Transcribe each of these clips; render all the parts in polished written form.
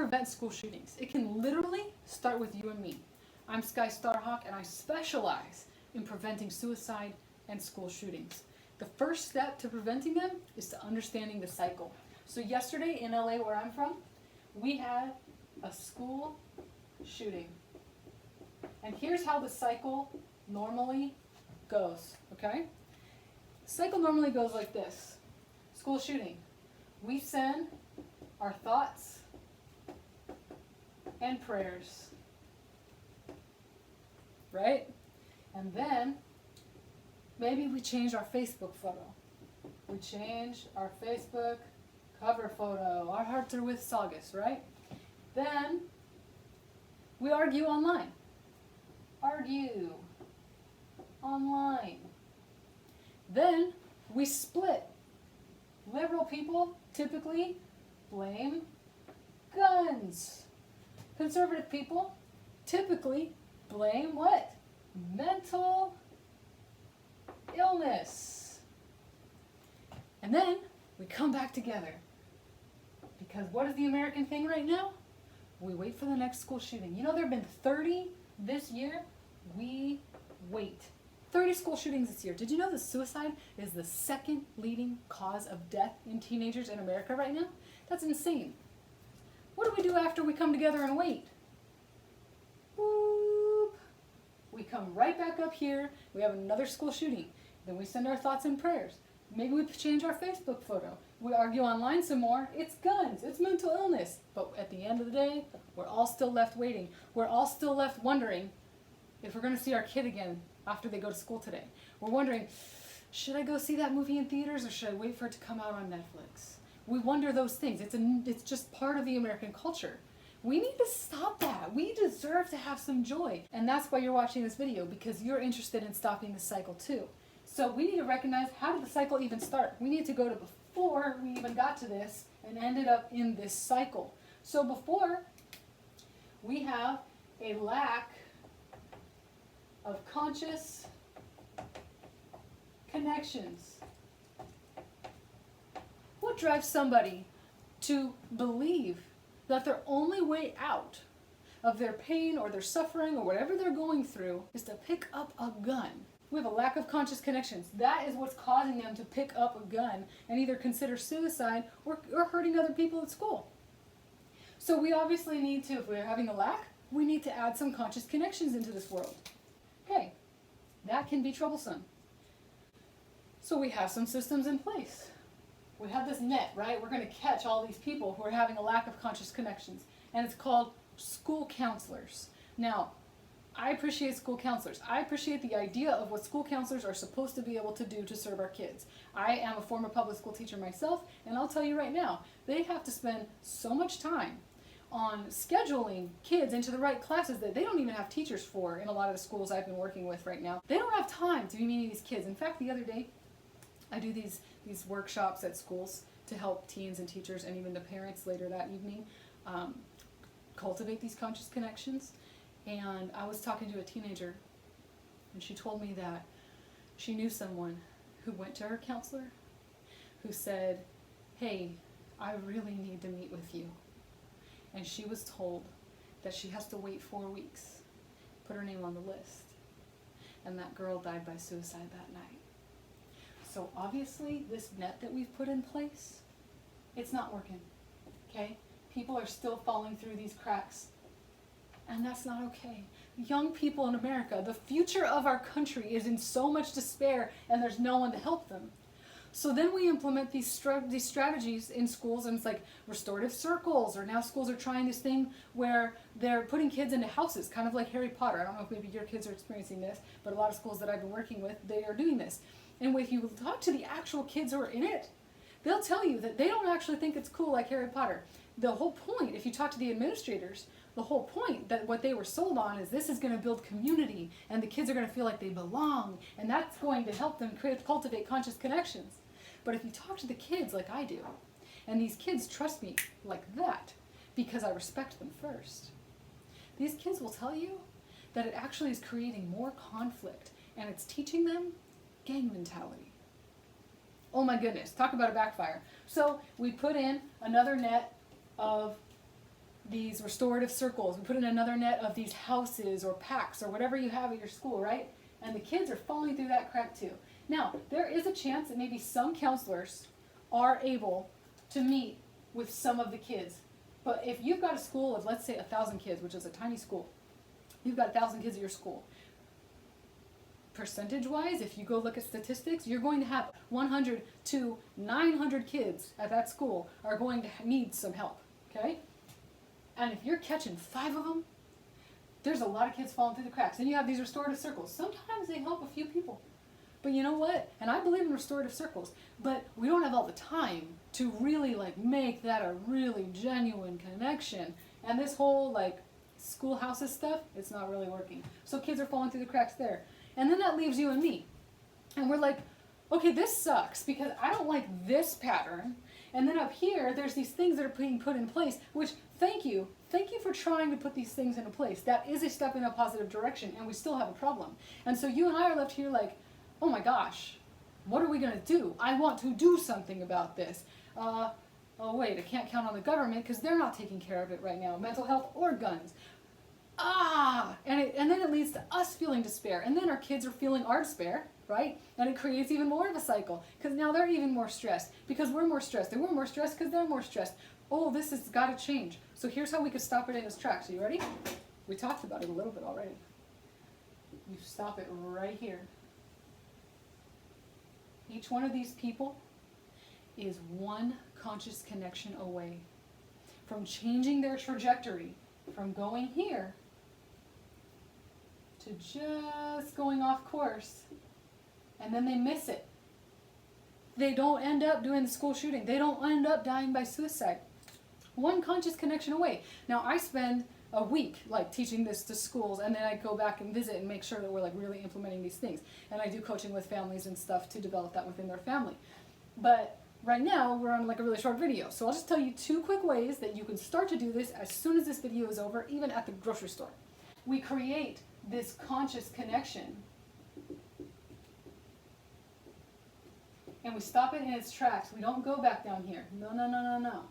prevent school shootings? It can literally start with you and me. I'm Skye Starhawk, and I specialize in preventing suicide and school shootings. The first step to preventing them is to understanding the cycle. So yesterday in LA, where I'm from, we had a school shooting. And here's how the cycle normally goes, okay? The cycle normally goes like this. School shooting. We send our thoughts and prayers, right? And then maybe we change our Facebook photo. We change our Facebook cover photo. Our hearts are with Saugus, right? Then we argue online. Argue online. Then we split. Liberal people typically blame guns. Conservative people typically blame what? Mental illness. And then we come back together. Because what is the American thing right now? We wait for the next school shooting. You know, there have been 30 this year. We wait. 30 school shootings this year. Did you know that suicide is the second leading cause of death in teenagers in America right now? That's insane. What do we do after we come together and wait? Boop. We come right back up here. We have another school shooting. Then we send our thoughts and prayers. Maybe we change our Facebook photo. We argue online some more. It's guns. It's mental illness. But at the end of the day, we're all still left waiting. We're all still left wondering if we're going to see our kid again after they go to school today. We're wondering, should I go see that movie in theaters or should I wait for it to come out on Netflix? We wonder those things. It's just part of the American culture. We need to stop that. We deserve to have some joy. And that's why you're watching this video, because you're interested in stopping the cycle too. So we need to recognize, how did the cycle even start? We need to go to before we even got to this and ended up in this cycle. So before, we have a lack of conscious connections. What drives somebody to believe that their only way out of their pain or their suffering or whatever they're going through is to pick up a gun? We have a lack of conscious connections. That is what's causing them to pick up a gun and either consider suicide or hurting other people at school. So we obviously need to, if we're having a lack, we need to add some conscious connections into this world. Okay, that can be troublesome. So we have some systems in place. We have this net, right? We're going to catch all these people who are having a lack of conscious connections. And it's called school counselors. Now, I appreciate school counselors. I appreciate the idea of what school counselors are supposed to be able to do to serve our kids. I am a former public school teacher myself, and I'll tell you right now, they have to spend so much time on scheduling kids into the right classes that they don't even have teachers for in a lot of the schools I've been working with right now. They don't have time to be meeting these kids. In fact, the other day, I do these workshops at schools to help teens and teachers and even the parents later that evening cultivate these conscious connections. And I was talking to a teenager, and she told me that she knew someone who went to her counselor who said, hey, I really need to meet with you. And she was told that she has to wait 4 weeks, put her name on the list. And that girl died by suicide that night. So obviously, this net that we've put in place, it's not working, okay? People are still falling through these cracks. And that's not okay. Young people in America, the future of our country is in so much despair, and there's no one to help them. So then we implement these strategies in schools, and it's like restorative circles, or now schools are trying this thing where they're putting kids into houses, kind of like Harry Potter. I don't know if maybe your kids are experiencing this, but a lot of schools that I've been working with, they are doing this. And if you talk to the actual kids who are in it, they'll tell you that they don't actually think it's cool like Harry Potter. The whole point, if you talk to the administrators, the whole point that what they were sold on is this is going to build community, and the kids are going to feel like they belong, and that's going to help them cultivate conscious connections. But if you talk to the kids like I do, and these kids trust me like that because I respect them first, these kids will tell you that it actually is creating more conflict, and it's teaching them gang mentality. Oh my goodness, talk about a backfire. So we put in another net of these restorative circles. We put in another net of these houses or packs or whatever you have at your school, right? And the kids are falling through that crack too. Now, there is a chance that maybe some counselors are able to meet with some of the kids. But if you've got a school of, let's say, 1,000 kids, which is a tiny school, you've got 1,000 kids at your school. Percentage-wise, if you go look at statistics, you're going to have 100 to 900 kids at that school are going to need some help, okay? And if you're catching 5 of them, there's a lot of kids falling through the cracks. And you have these restorative circles. Sometimes they help a few people. But you know what? And I believe in restorative circles, but we don't have all the time to really like make that a really genuine connection. And this whole like schoolhouses stuff, it's not really working. So kids are falling through the cracks there. And then that leaves you and me. And we're like, okay, this sucks because I don't like this pattern. And then up here, there's these things that are being put in place, which thank you for trying to put these things into place. That is a step in a positive direction, and we still have a problem. And so you and I are left here like, oh my gosh, what are we going to do? I want to do something about this. Oh wait, I can't count on the government because they're not taking care of it right now, mental health or guns. And then it leads to us feeling despair, and then our kids are feeling our despair, right? And it creates even more of a cycle because now they're even more stressed because we're more stressed, and we're more stressed because they're more stressed. Oh, this has got to change. So here's how we could stop it in its tracks. Are you ready? We talked about it a little bit already. You stop it right here. Each one of these people is one conscious connection away from changing their trajectory from going here to just going off course, and then they miss it. They don't end up doing the school shooting. They don't end up dying by suicide. One conscious connection away. Now I spend a week like teaching this to schools, and then I go back and visit and make sure that we're like really implementing these things. And I do coaching with families and stuff to develop that within their family. But right now we're on like a really short video, so I'll just tell you 2 quick ways that you can start to do this as soon as this video is over, even at the grocery store. We create this conscious connection and we stop it in its tracks. We don't go back down here. No.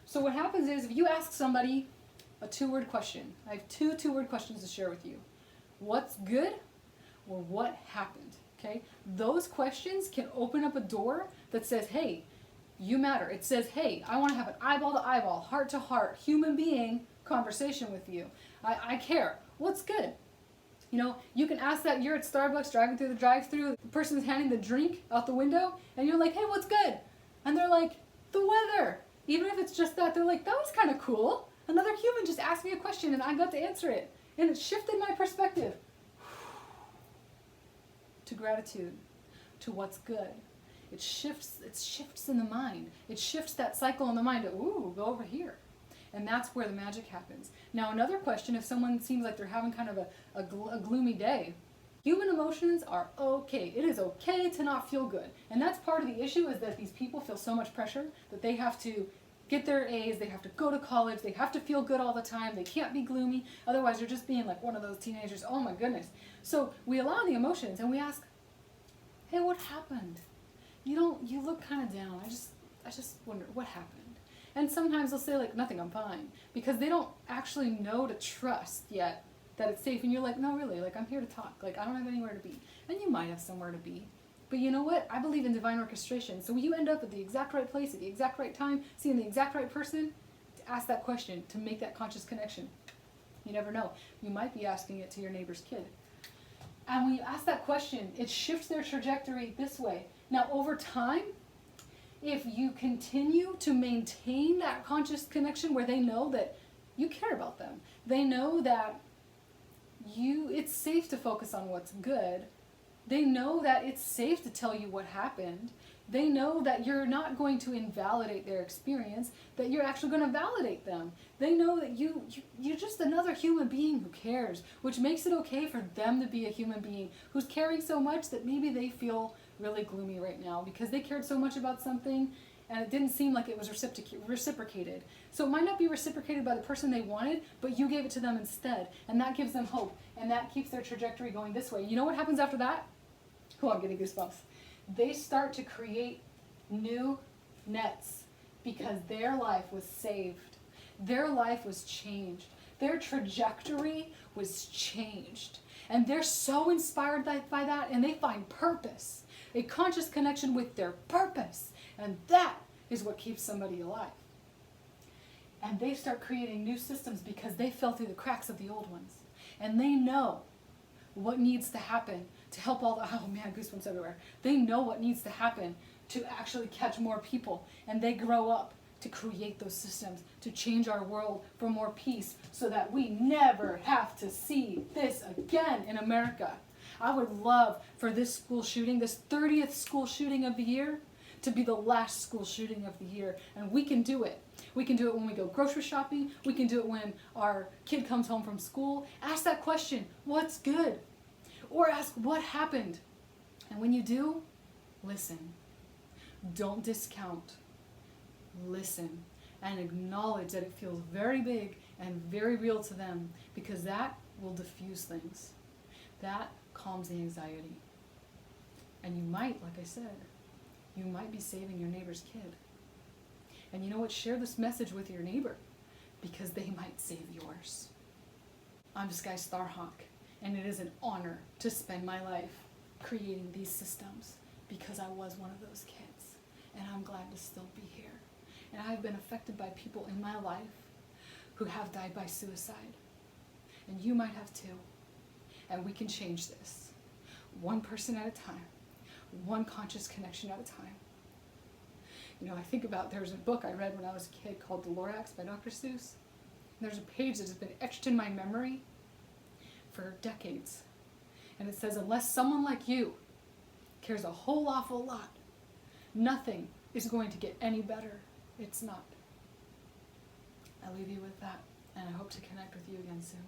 So what happens is if you ask somebody a 2-word question, I have 2 2-word questions to share with you. What's good or what happened? Okay? Those questions can open up a door that says, hey, you matter. It says, hey, I want to have an eyeball to eyeball, heart to heart, human being conversation with you. I care. What's good? You know, you can ask that. You're at Starbucks driving through the drive-thru, the person's handing the drink out the window, and you're like, hey, what's good? And they're like, the weather. Even if it's just that, they're like, that was kind of cool. Another human just asked me a question and I got to answer it. And it shifted my perspective to gratitude, to what's good. It shifts in the mind. It shifts that cycle in the mind to, ooh, go over here. And that's where the magic happens. Now another question, if someone seems like they're having kind of a gloomy day, human emotions are okay. It is okay to not feel good. And that's part of the issue, is that these people feel so much pressure that they have to get their A's, they have to go to college, they have to feel good all the time, they can't be gloomy, otherwise they're just being like one of those teenagers, oh my goodness. So we allow the emotions and we ask, hey, what happened? You look kind of down, I just wonder, what happened? And sometimes they'll say like, nothing, I'm fine, because they don't actually know to trust yet that it's safe. And you're like, no, really, like I'm here to talk, like I don't have anywhere to be. And you might have somewhere to be. But you know what? I believe in divine orchestration. So you end up at the exact right place at the exact right time, seeing the exact right person to ask that question, to make that conscious connection. You never know. You might be asking it to your neighbor's kid. And when you ask that question, it shifts their trajectory this way. Now, over time, if you continue to maintain that conscious connection where they know that you care about them, they know that it's safe to focus on what's good, they know that it's safe to tell you what happened, they know that you're not going to invalidate their experience, that you're actually going to validate them. They know that you're just another human being who cares, which makes it okay for them to be a human being who's caring so much that maybe they feel really gloomy right now because they cared so much about something and it didn't seem like it was reciprocated. So it might not be reciprocated by the person they wanted, but you gave it to them instead, and that gives them hope, and that keeps their trajectory going this way. You know what happens after that? Oh, I'm getting goosebumps. They start to create new nets because their life was saved. their life was changed. Their trajectory was changed. And they're so inspired by that, and they find purpose, a conscious connection with their purpose. And that is what keeps somebody alive. And they start creating new systems because they fell through the cracks of the old ones. And they know what needs to happen to help all the, oh man, goosebumps everywhere. They know what needs to happen to actually catch more people. And they grow up to create those systems, to change our world for more peace so that we never have to see this again in America. I would love for this school shooting, this 30th school shooting of the year, to be the last school shooting of the year. And we can do it. We can do it when we go grocery shopping. We can do it when our kid comes home from school. Ask that question, what's good? Or ask, what happened? And when you do, listen. Don't discount. Listen and acknowledge that it feels very big and very real to them, because that will diffuse things. That calms the anxiety. And you might, like I said, you might be saving your neighbor's kid. And you know what? Share this message with your neighbor, because they might save yours. I'm Skye Starhawk, and it is an honor to spend my life creating these systems, because I was one of those kids, and I'm glad to still be here. And I've been affected by people in my life who have died by suicide. And you might have too. And we can change this, one person at a time, one conscious connection at a time. You know, I think about, there's a book I read when I was a kid called The Lorax by Dr. Seuss. And there's a page that has been etched in my memory for decades. And it says, unless someone like you cares a whole awful lot, nothing is going to get any better. It's not. I'll leave you with that, and I hope to connect with you again soon.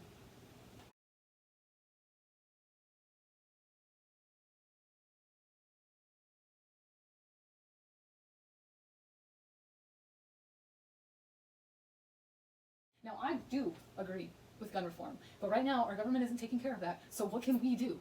Now, I do agree with gun reform, but right now our government isn't taking care of that, so what can we do?